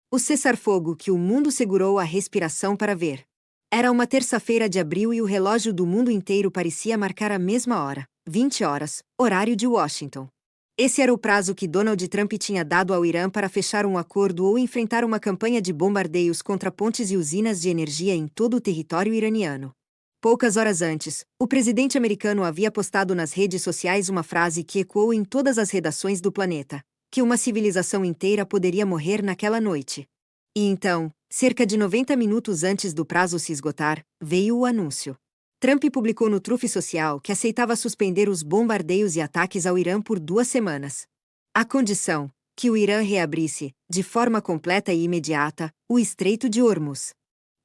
O cessar-fogo que o mundo segurou a respiração para ver. Era uma terça-feira de abril e o relógio do mundo inteiro parecia marcar a mesma hora, 20 horas, horário de Washington. Esse era o prazo que Donald Trump tinha dado ao Irã para fechar um acordo ou enfrentar uma campanha de bombardeios contra pontes e usinas de energia em todo o território iraniano. Poucas horas antes, o presidente americano havia postado nas redes sociais uma frase que ecoou em todas as redações do planeta: que uma civilização inteira poderia morrer naquela noite. E então, cerca de 90 minutos antes do prazo se esgotar, veio o anúncio. Trump publicou no Truth Social que aceitava suspender os bombardeios e ataques ao Irã por 2 semanas. À condição que o Irã reabrisse, de forma completa e imediata, o Estreito de Hormuz.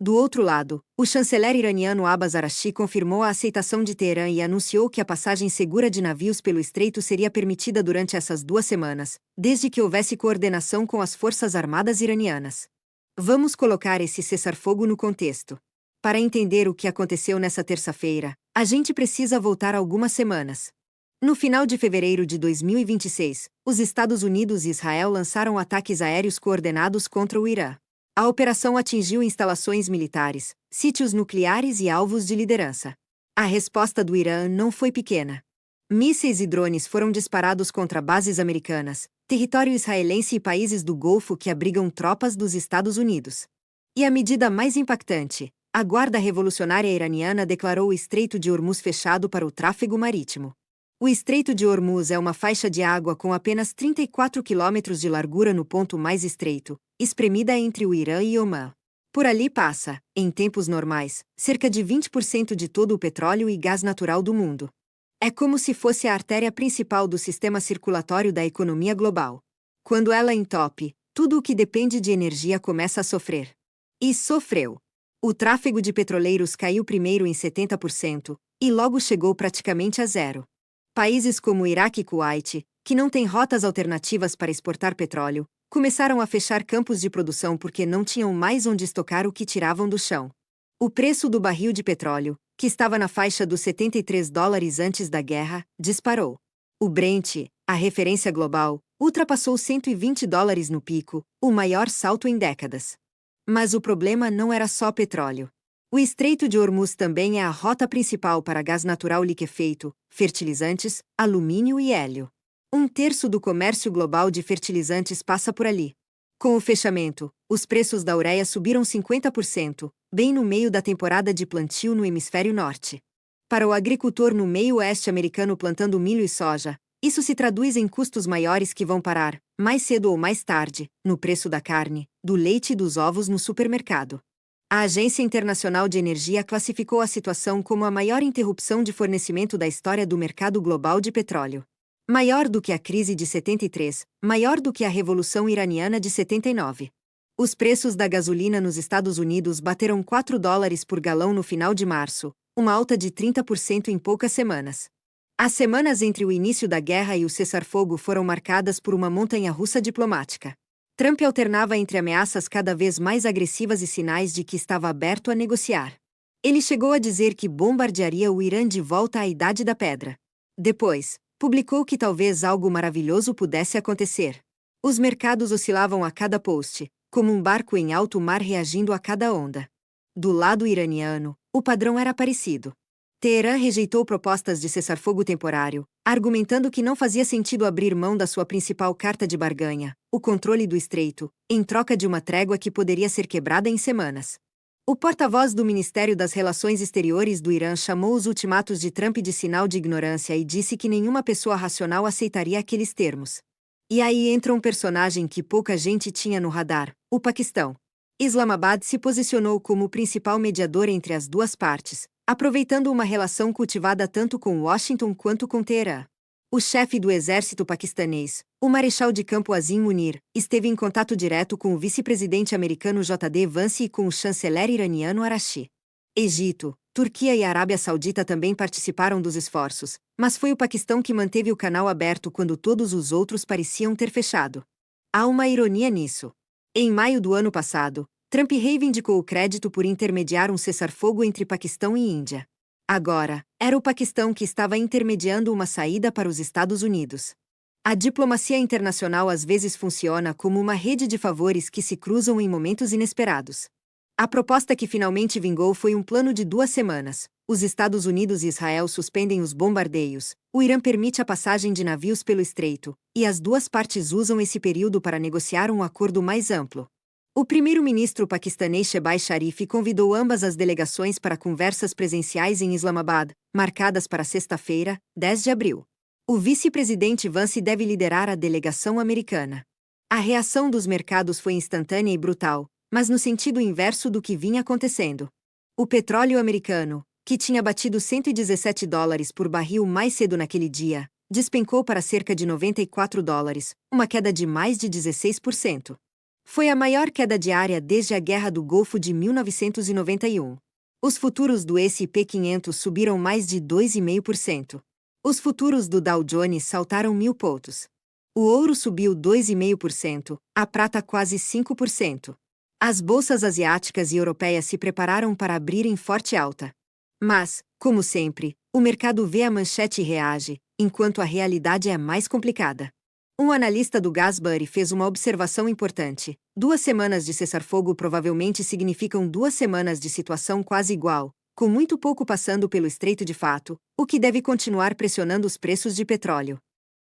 Do outro lado, o chanceler iraniano Abbas Araghchi confirmou a aceitação de Teherã e anunciou que a passagem segura de navios pelo estreito seria permitida durante essas 2 semanas, desde que houvesse coordenação com as forças armadas iranianas. Vamos colocar esse cessar-fogo no contexto. Para entender o que aconteceu nessa terça-feira, a gente precisa voltar algumas semanas. No final de fevereiro de 2026, os Estados Unidos e Israel lançaram ataques aéreos coordenados contra o Irã. A operação atingiu instalações militares, sítios nucleares e alvos de liderança. A resposta do Irã não foi pequena. Mísseis e drones foram disparados contra bases americanas, território israelense e países do Golfo que abrigam tropas dos Estados Unidos. E a medida mais impactante: a Guarda Revolucionária Iraniana declarou o Estreito de Hormuz fechado para o tráfego marítimo. O Estreito de Hormuz é uma faixa de água com apenas 34 quilômetros de largura no ponto mais estreito, espremida entre o Irã e Omã. Por ali passa, em tempos normais, cerca de 20% de todo o petróleo e gás natural do mundo. É como se fosse a artéria principal do sistema circulatório da economia global. Quando ela entope, tudo o que depende de energia começa a sofrer. E sofreu. O tráfego de petroleiros caiu primeiro em 70%, e logo chegou praticamente a zero. Países como Iraque e Kuwait, que não têm rotas alternativas para exportar petróleo, começaram a fechar campos de produção porque não tinham mais onde estocar o que tiravam do chão. O preço do barril de petróleo, que estava na faixa dos $73 antes da guerra, disparou. O Brent, a referência global, ultrapassou $120 no pico, o maior salto em décadas. Mas o problema não era só petróleo. O Estreito de Hormuz também é a rota principal para gás natural liquefeito, fertilizantes, alumínio e hélio. 1/3 do comércio global de fertilizantes passa por ali. Com o fechamento, os preços da ureia subiram 50%, bem no meio da temporada de plantio no hemisfério norte. Para o agricultor no meio oeste americano plantando milho e soja, isso se traduz em custos maiores que vão parar, mais cedo ou mais tarde, no preço da carne, do leite e dos ovos no supermercado. A Agência Internacional de Energia classificou a situação como a maior interrupção de fornecimento da história do mercado global de petróleo. Maior do que a crise de 73, maior do que a Revolução Iraniana de 79. Os preços da gasolina nos Estados Unidos bateram $4 por galão no final de março, uma alta de 30% em poucas semanas. As semanas entre o início da guerra e o cessar-fogo foram marcadas por uma montanha-russa diplomática. Trump alternava entre ameaças cada vez mais agressivas e sinais de que estava aberto a negociar. Ele chegou a dizer que bombardearia o Irã de volta à Idade da Pedra. Depois, publicou que talvez algo maravilhoso pudesse acontecer. Os mercados oscilavam a cada post, como um barco em alto mar reagindo a cada onda. Do lado iraniano, o padrão era parecido. Teherã rejeitou propostas de cessar-fogo temporário, argumentando que não fazia sentido abrir mão da sua principal carta de barganha, o controle do estreito, em troca de uma trégua que poderia ser quebrada em semanas. O porta-voz do Ministério das Relações Exteriores do Irã chamou os ultimatos de Trump de sinal de ignorância e disse que nenhuma pessoa racional aceitaria aqueles termos. E aí entra um personagem que pouca gente tinha no radar: o Paquistão. Islamabad se posicionou como o principal mediador entre as duas partes, aproveitando uma relação cultivada tanto com Washington quanto com Teherã. O chefe do exército paquistanês, o marechal de campo Azim Munir, esteve em contato direto com o vice-presidente americano J.D. Vance e com o chanceler iraniano Araghchi. Egito, Turquia e Arábia Saudita também participaram dos esforços, mas foi o Paquistão que manteve o canal aberto quando todos os outros pareciam ter fechado. Há uma ironia nisso. Em maio do ano passado, Trump reivindicou o crédito por intermediar um cessar-fogo entre Paquistão e Índia. Agora, era o Paquistão que estava intermediando uma saída para os Estados Unidos. A diplomacia internacional às vezes funciona como uma rede de favores que se cruzam em momentos inesperados. A proposta que finalmente vingou foi um plano de 2 semanas. Os Estados Unidos e Israel suspendem os bombardeios, o Irã permite a passagem de navios pelo estreito, e as duas partes usam esse período para negociar um acordo mais amplo. O primeiro-ministro paquistanês Shehbaz Sharif convidou ambas as delegações para conversas presenciais em Islamabad, marcadas para sexta-feira, 10 de abril. O vice-presidente Vance deve liderar a delegação americana. A reação dos mercados foi instantânea e brutal, mas no sentido inverso do que vinha acontecendo. O petróleo americano, que tinha batido $117 por barril mais cedo naquele dia, despencou para cerca de $94, uma queda de mais de 16%. Foi a maior queda diária desde a Guerra do Golfo de 1991. Os futuros do S&P 500 subiram mais de 2,5%. Os futuros do Dow Jones saltaram 1.000 pontos. O ouro subiu 2,5%, a prata quase 5%. As bolsas asiáticas e europeias se prepararam para abrir em forte alta. Mas, como sempre, o mercado vê a manchete e reage, enquanto a realidade é mais complicada. Um analista do Gasbury fez uma observação importante. 2 semanas de cessar-fogo provavelmente significam 2 semanas de situação quase igual, com muito pouco passando pelo estreito de fato, o que deve continuar pressionando os preços de petróleo,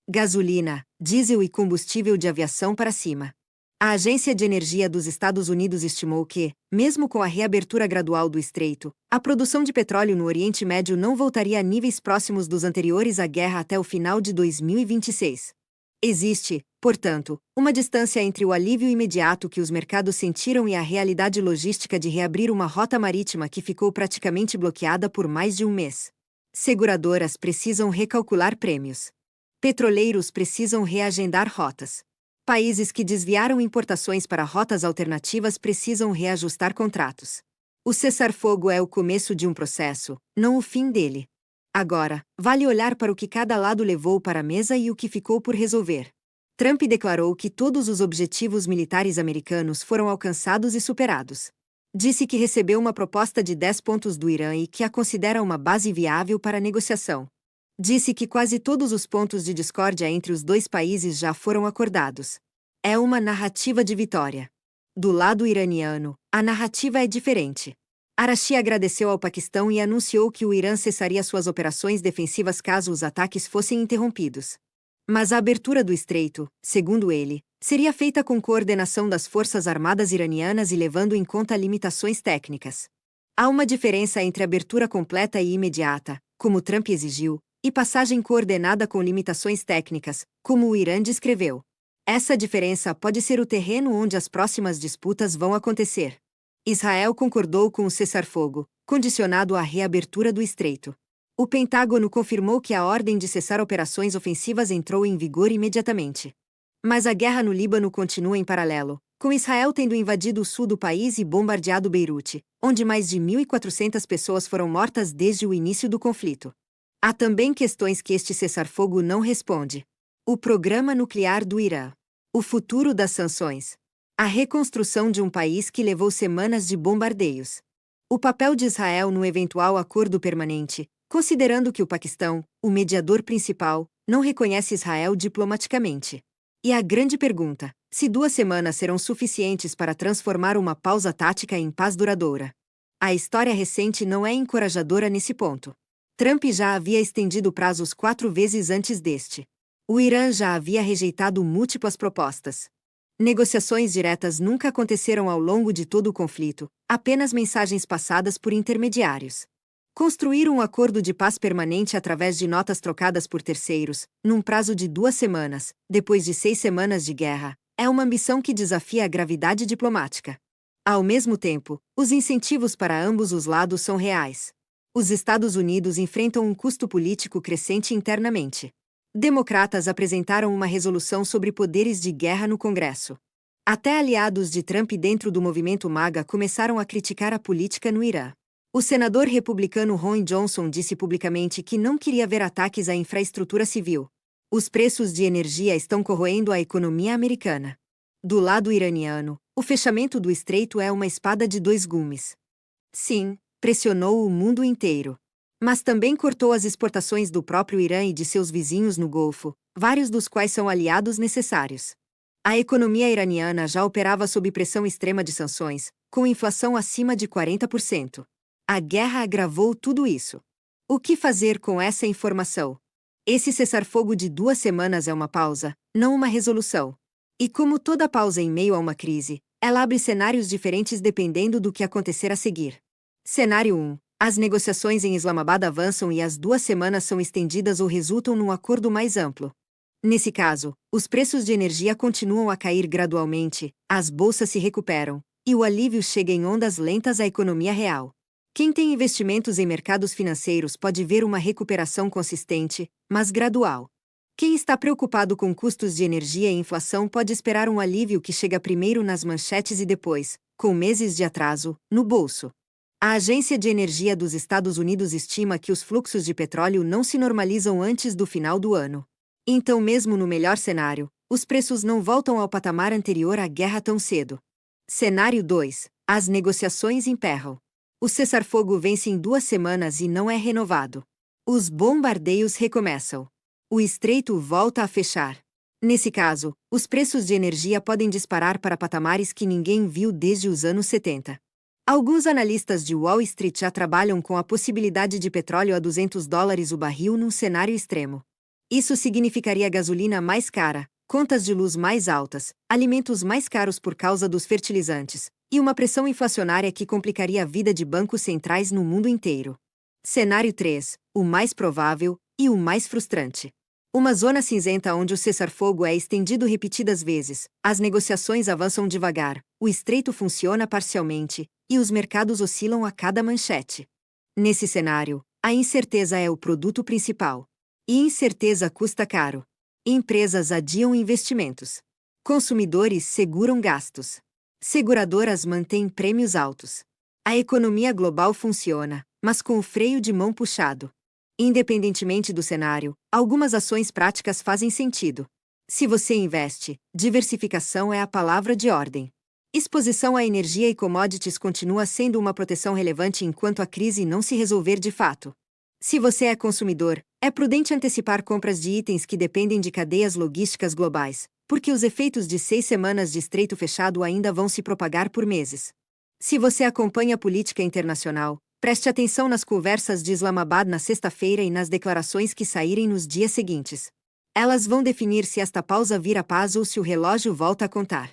gasolina, diesel e combustível de aviação para cima. A Agência de Energia dos Estados Unidos estimou que, mesmo com a reabertura gradual do estreito, a produção de petróleo no Oriente Médio não voltaria a níveis próximos dos anteriores à guerra até o final de 2026. Existe, portanto, uma distância entre o alívio imediato que os mercados sentiram e a realidade logística de reabrir uma rota marítima que ficou praticamente bloqueada por mais de um mês. Seguradoras precisam recalcular prêmios. Petroleiros precisam reagendar rotas. Países que desviaram importações para rotas alternativas precisam reajustar contratos. O cessar-fogo é o começo de um processo, não o fim dele. Agora, vale olhar para o que cada lado levou para a mesa e o que ficou por resolver. Trump declarou que todos os objetivos militares americanos foram alcançados e superados. Disse que recebeu uma proposta de 10 pontos do Irã e que a considera uma base viável para a negociação. Disse que quase todos os pontos de discórdia entre os dois países já foram acordados. É uma narrativa de vitória. Do lado iraniano, a narrativa é diferente. Arashi agradeceu ao Paquistão e anunciou que o Irã cessaria suas operações defensivas caso os ataques fossem interrompidos. Mas a abertura do estreito, segundo ele, seria feita com coordenação das forças armadas iranianas e levando em conta limitações técnicas. Há uma diferença entre abertura completa e imediata, como Trump exigiu, e passagem coordenada com limitações técnicas, como o Irã descreveu. Essa diferença pode ser o terreno onde as próximas disputas vão acontecer. Israel concordou com o cessar-fogo, condicionado à reabertura do estreito. O Pentágono confirmou que a ordem de cessar operações ofensivas entrou em vigor imediatamente. Mas a guerra no Líbano continua em paralelo, com Israel tendo invadido o sul do país e bombardeado Beirute, onde mais de 1.400 pessoas foram mortas desde o início do conflito. Há também questões que este cessar-fogo não responde. O programa nuclear do Irã. O futuro das sanções. A reconstrução de um país que levou semanas de bombardeios. O papel de Israel no eventual acordo permanente, considerando que o Paquistão, o mediador principal, não reconhece Israel diplomaticamente. E a grande pergunta: se 2 semanas serão suficientes para transformar uma pausa tática em paz duradoura? A história recente não é encorajadora nesse ponto. Trump já havia estendido prazos 4 vezes antes deste. O Irã já havia rejeitado múltiplas propostas. Negociações diretas nunca aconteceram ao longo de todo o conflito, apenas mensagens passadas por intermediários. Construir um acordo de paz permanente através de notas trocadas por terceiros, num prazo de 2 semanas, depois de 6 semanas de guerra, é uma ambição que desafia a gravidade diplomática. Ao mesmo tempo, os incentivos para ambos os lados são reais. Os Estados Unidos enfrentam um custo político crescente internamente. Democratas apresentaram uma resolução sobre poderes de guerra no Congresso. Até aliados de Trump dentro do movimento MAGA começaram a criticar a política no Irã. O senador republicano Ron Johnson disse publicamente que não queria ver ataques à infraestrutura civil. Os preços de energia estão corroendo a economia americana. Do lado iraniano, o fechamento do estreito é uma espada de 2 gumes. Sim, pressionou o mundo inteiro. Mas também cortou as exportações do próprio Irã e de seus vizinhos no Golfo, vários dos quais são aliados necessários. A economia iraniana já operava sob pressão extrema de sanções, com inflação acima de 40%. A guerra agravou tudo isso. O que fazer com essa informação? Esse cessar-fogo de 2 semanas é uma pausa, não uma resolução. E como toda pausa em meio a uma crise, ela abre cenários diferentes dependendo do que acontecer a seguir. Cenário 1. As negociações em Islamabad avançam e as 2 semanas são estendidas ou resultam num acordo mais amplo. Nesse caso, os preços de energia continuam a cair gradualmente, as bolsas se recuperam, e o alívio chega em ondas lentas à economia real. Quem tem investimentos em mercados financeiros pode ver uma recuperação consistente, mas gradual. Quem está preocupado com custos de energia e inflação pode esperar um alívio que chega primeiro nas manchetes e depois, com meses de atraso, no bolso. A Agência de Energia dos Estados Unidos estima que os fluxos de petróleo não se normalizam antes do final do ano. Então, mesmo no melhor cenário, os preços não voltam ao patamar anterior à guerra tão cedo. Cenário 2. As negociações emperram. O cessar-fogo vence em 2 semanas e não é renovado. Os bombardeios recomeçam. O estreito volta a fechar. Nesse caso, os preços de energia podem disparar para patamares que ninguém viu desde os anos 70. Alguns analistas de Wall Street já trabalham com a possibilidade de petróleo a $200 o barril num cenário extremo. Isso significaria gasolina mais cara, contas de luz mais altas, alimentos mais caros por causa dos fertilizantes, e uma pressão inflacionária que complicaria a vida de bancos centrais no mundo inteiro. Cenário 3, o mais provável e o mais frustrante. Uma zona cinzenta onde o cessar-fogo é estendido repetidas vezes, as negociações avançam devagar, o estreito funciona parcialmente, e os mercados oscilam a cada manchete. Nesse cenário, a incerteza é o produto principal. E incerteza custa caro. Empresas adiam investimentos. Consumidores seguram gastos. Seguradoras mantêm prêmios altos. A economia global funciona, mas com o freio de mão puxado. Independentemente do cenário, algumas ações práticas fazem sentido. Se você investe, diversificação é a palavra de ordem. Exposição à energia e commodities continua sendo uma proteção relevante enquanto a crise não se resolver de fato. Se você é consumidor, é prudente antecipar compras de itens que dependem de cadeias logísticas globais, porque os efeitos de 6 semanas de estreito fechado ainda vão se propagar por meses. Se você acompanha a política internacional, preste atenção nas conversas de Islamabad na sexta-feira e nas declarações que saírem nos dias seguintes. Elas vão definir se esta pausa vira paz ou se o relógio volta a contar.